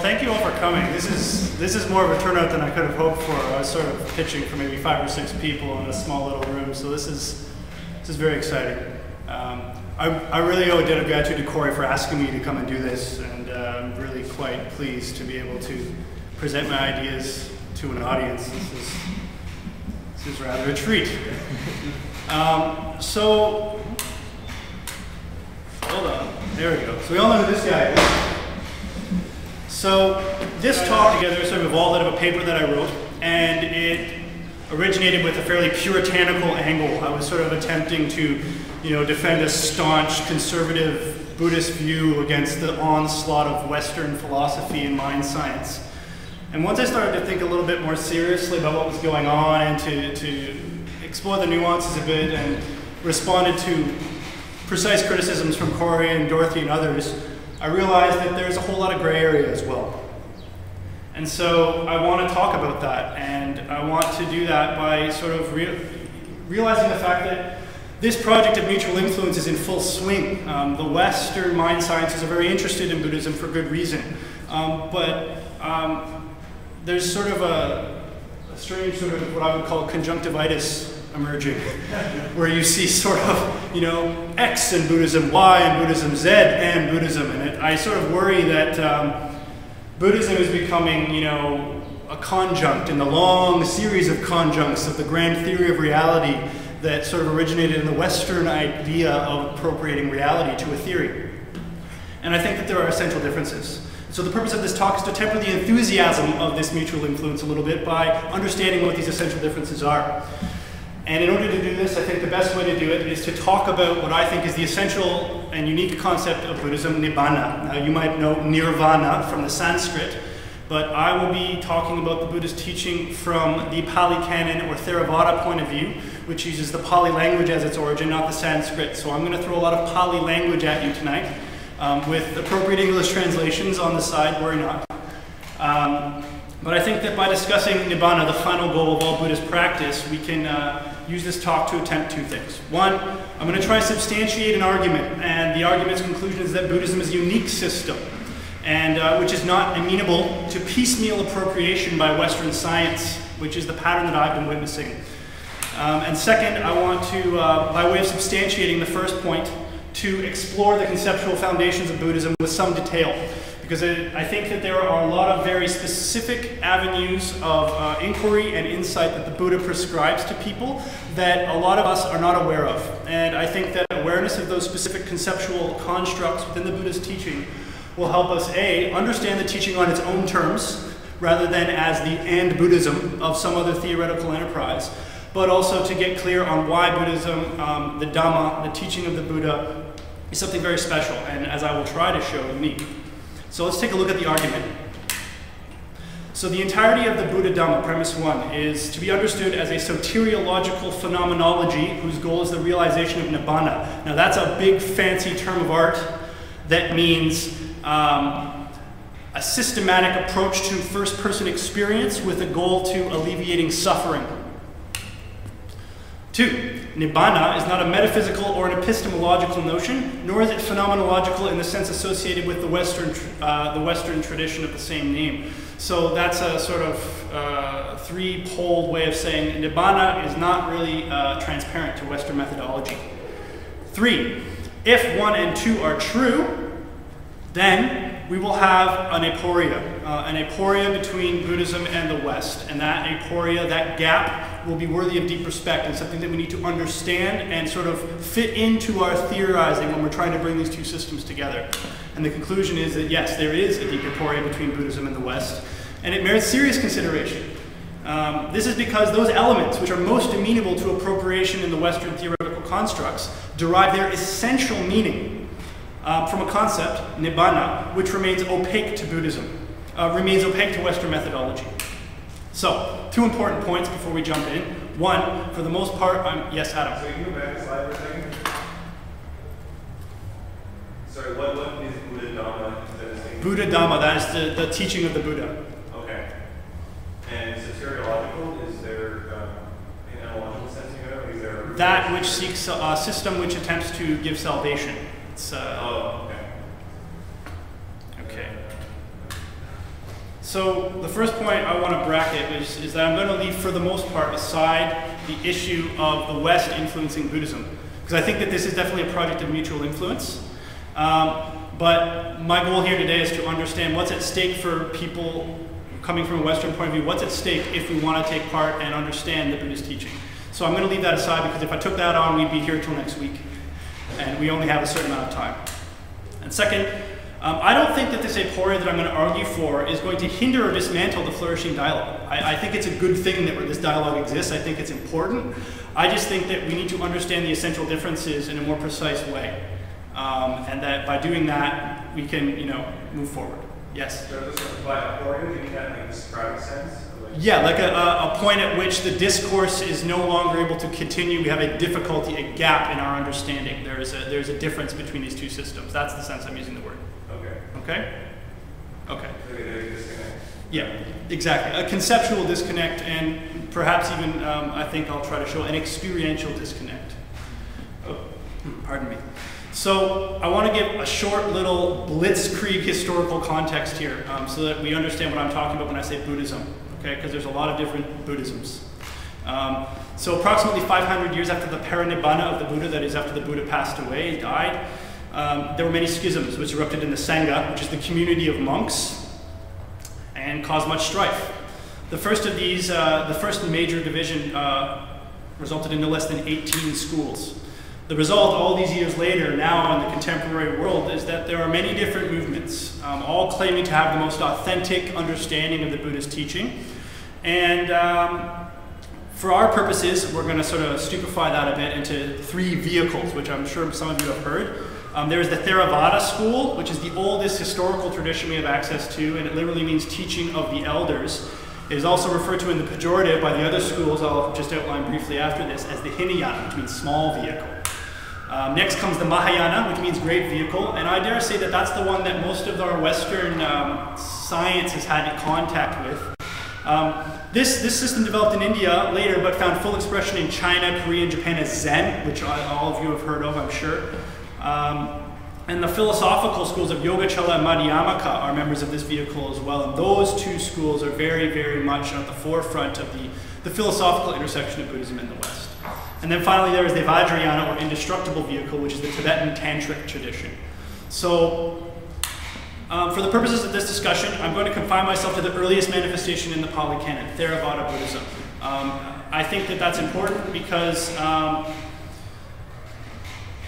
thank you all for coming. This is more of a turnout than I could have hoped for. I was sort of pitching for maybe 5 or 6 people in a small little room, so this is very exciting. I really owe a debt of gratitude to Corey for asking me to come and do this, and I'm really quite pleased to be able to present my ideas to an audience. This is rather a treat. So, hold on, there we go. So we all know who this guy is. So this talk together sort of evolved out of a paper that I wrote, and it originated with a fairly puritanical angle. I was sort of attempting to, defend a staunch conservative Buddhist view against the onslaught of Western philosophy and mind science. And once I started to think a little bit more seriously about what was going on and to explore the nuances a bit and responded to precise criticisms from Corey and Dorothy and others, I realized that there's a whole lot of gray area as well. And so I want to talk about that, and I want to do that by sort of realizing the fact that this project of mutual influence is in full swing. The Western mind sciences are very interested in Buddhism for good reason, but there's sort of a strange sort of what I would call conjunctivitis emerging, where you see sort of, X in Buddhism, Y in Buddhism, Z and Buddhism, and I sort of worry that Buddhism is becoming, a conjunct in the long series of conjuncts of the grand theory of reality that sort of originated in the Western idea of appropriating reality to a theory. And I think that there are essential differences. So the purpose of this talk is to temper the enthusiasm of this mutual influence a little bit by understanding what these essential differences are. And in order to do this, I think the best way to do it is to talk about what I think is the essential and unique concept of Buddhism, Nibbana. Now, you might know Nirvana from the Sanskrit, but I will be talking about the Buddhist teaching from the Pali Canon or Theravada point of view, which uses the Pali language as its origin, not the Sanskrit. So I'm going to throw a lot of Pali language at you tonight, with appropriate English translations on the side, worry not. But I think that by discussing Nibbana, the final goal of all Buddhist practice, we can use this talk to attempt 2 things. One, I'm going to try to substantiate an argument, and the argument's conclusion is that Buddhism is a unique system, and which is not amenable to piecemeal appropriation by Western science, which is the pattern that I've been witnessing. And second, I want to, by way of substantiating the first point, to explore the conceptual foundations of Buddhism with some detail. Because I think that there are a lot of very specific avenues of inquiry and insight that the Buddha prescribes to people that a lot of us are not aware of. And I think that awareness of those specific conceptual constructs within the Buddha's teaching will help us, A, understand the teaching on its own terms, rather than as the and Buddhism of some other theoretical enterprise, but also to get clear on why Buddhism, the Dhamma, the teaching of the Buddha, is something very special, and as I will try to show, unique. So let's take a look at the argument. So the entirety of the Buddha Dhamma, premise 1, is to be understood as a soteriological phenomenology whose goal is the realization of Nibbana. Now that's a big fancy term of art that means a systematic approach to first-person experience with a goal to alleviating suffering. 2. Nibbana is not a metaphysical or an epistemological notion, nor is it phenomenological in the sense associated with the Western tradition of the same name. So that's a sort of three-poled way of saying Nibbana is not really transparent to Western methodology. 3. If 1 and 2 are true, then we will have an aporia between Buddhism and the West. And that aporia, that gap, will be worthy of deep respect and something that we need to understand and sort of fit into our theorizing when we're trying to bring these 2 systems together. And the conclusion is that yes, there is a deep aporia between Buddhism and the West, and it merits serious consideration. This is because those elements which are most amenable to appropriation in the Western theoretical constructs derive their essential meaning from a concept, Nibbana, which remains opaque to Buddhism, remains opaque to Western methodology. So, 2 important points before we jump in. 1, for the most part, yes, Adam. So you can go back a slide for a second? Sorry, what is Buddha Dhamma? Buddha Dhamma, that is the teaching of the Buddha. Okay. And soteriological, is there, in analogical sense, is there a that which seeks a system which attempts to give salvation. It's, oh, okay. Okay. So the first point I want to bracket is that I'm going to leave, for the most part, aside the issue of the West influencing Buddhism, because I think that this is definitely a project of mutual influence. But my goal here today is to understand what's at stake for people coming from a Western point of view. What's at stake if we want to take part and understand the Buddhist teaching? So I'm going to leave that aside, because if I took that on, we'd be here till next week, and we only have a certain amount of time. And second, I don't think that this aporia that I'm going to argue for is going to hinder or dismantle the flourishing dialogue. I think it's a good thing that this dialogue exists. I think it's important. I just think that we need to understand the essential differences in a more precise way. And that by doing that, we can, move forward. Yes? So this is by aporia, do you mean that in a Socratic sense? Yeah, like a point at which the discourse is no longer able to continue. We have a difficulty, a gap in our understanding. There's a difference between these two systems. That's the sense I'm using the word. Okay? Okay. Yeah, exactly. A conceptual disconnect, and perhaps even, I think I'll try to show an experiential disconnect. Oh, pardon me. So I want to give a short little blitzkrieg historical context here, so that we understand what I'm talking about when I say Buddhism, okay? Because there's a lot of different Buddhisms. So approximately 500 years after the paranibbana of the Buddha, that is after the Buddha passed away, he died, there were many schisms which erupted in the Sangha, which is the community of monks, and caused much strife. The first of these, the first major division resulted in no less than 18 schools. The result, all these years later, now in the contemporary world, is that there are many different movements, all claiming to have the most authentic understanding of the Buddhist teaching. And for our purposes, we're going to sort of stupefy that a bit into three vehicles, which I'm sure some of you have heard. There's the Theravada school, which is the oldest historical tradition we have access to, and it literally means teaching of the elders. It is also referred to in the pejorative by the other schools, I'll just outline briefly after this, as the Hinayana, which means small vehicle. Next comes the Mahayana, which means great vehicle, and I dare say that that's the one that most of our Western science has had contact with. This system developed in India later, but found full expression in China, Korea, and Japan as Zen, which all of you have heard of, I'm sure. And the philosophical schools of Yogacara and Madhyamaka are members of this vehicle as well, and those two schools are very, very much at the forefront of the philosophical intersection of Buddhism in the West. And then finally there is the Vajrayana, or indestructible vehicle, which is the Tibetan Tantric tradition. So, for the purposes of this discussion, I'm going to confine myself to the earliest manifestation in the Pali Canon, Theravada Buddhism. I think that that's important because,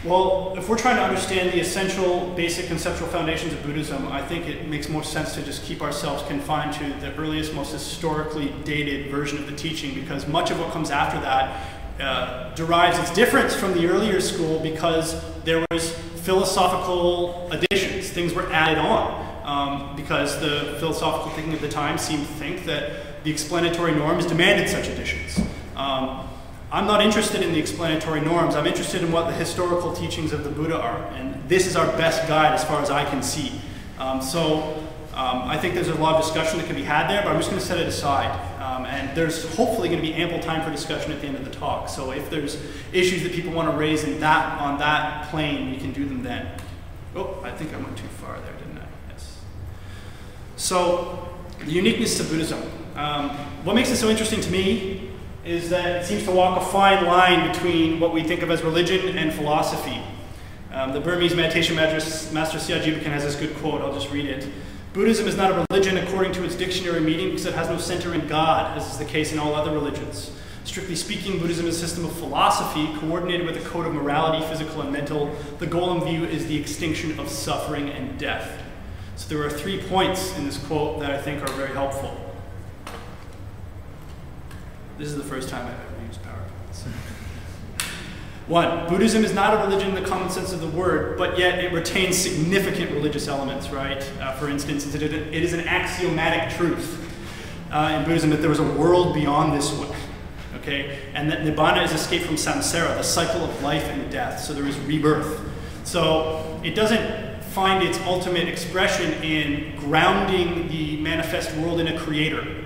well, if we're trying to understand the essential, basic conceptual foundations of Buddhism, I think it makes more sense to just keep ourselves confined to the earliest, most historically dated version of the teaching, because much of what comes after that derives its difference from the earlier school because there was philosophical additions. Things were added on because the philosophical thinking of the time seemed to think that the explanatory norms demanded such additions. I'm not interested in the explanatory norms. I'm interested in what the historical teachings of the Buddha are, and this is our best guide as far as I can see. I think there's a lot of discussion that can be had there, but I'm just going to set it aside. And there's hopefully going to be ample time for discussion at the end of the talk. So if there's issues that people want to raise on that plane, we can do them then. Oh, I think I went too far there, didn't I? Yes. So, the uniqueness of Buddhism. What makes it so interesting to me is that it seems to walk a fine line between what we think of as religion and philosophy. The Burmese meditation master Siajibakan has this good quote, I'll just read it. Buddhism is not a religion according to its dictionary meaning because it has no center in God, as is the case in all other religions. Strictly speaking, Buddhism is a system of philosophy coordinated with a code of morality, physical and mental. The goal in view is the extinction of suffering and death. So there are 3 points in this quote that I think are very helpful. This is the first time I've ever used PowerPoints. 1, Buddhism is not a religion in the common sense of the word, but yet it retains significant religious elements, right? For instance, it is an axiomatic truth in Buddhism that there is a world beyond this one, okay? And that Nibbana is escape from samsara, the cycle of life and death, so there is rebirth. So it doesn't find its ultimate expression in grounding the manifest world in a creator,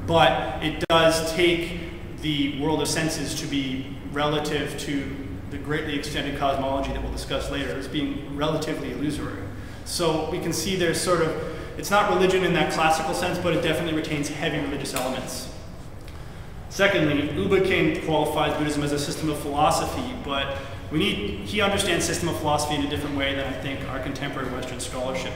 but it does take the world of senses to be relative to the greatly extended cosmology that we'll discuss later as being relatively illusory. So we can see there's sort of it's not religion in that classical sense, but it definitely retains heavy religious elements. Secondly, Uba King qualifies Buddhism as a system of philosophy, but he understands system of philosophy in a different way than I think our contemporary Western scholarship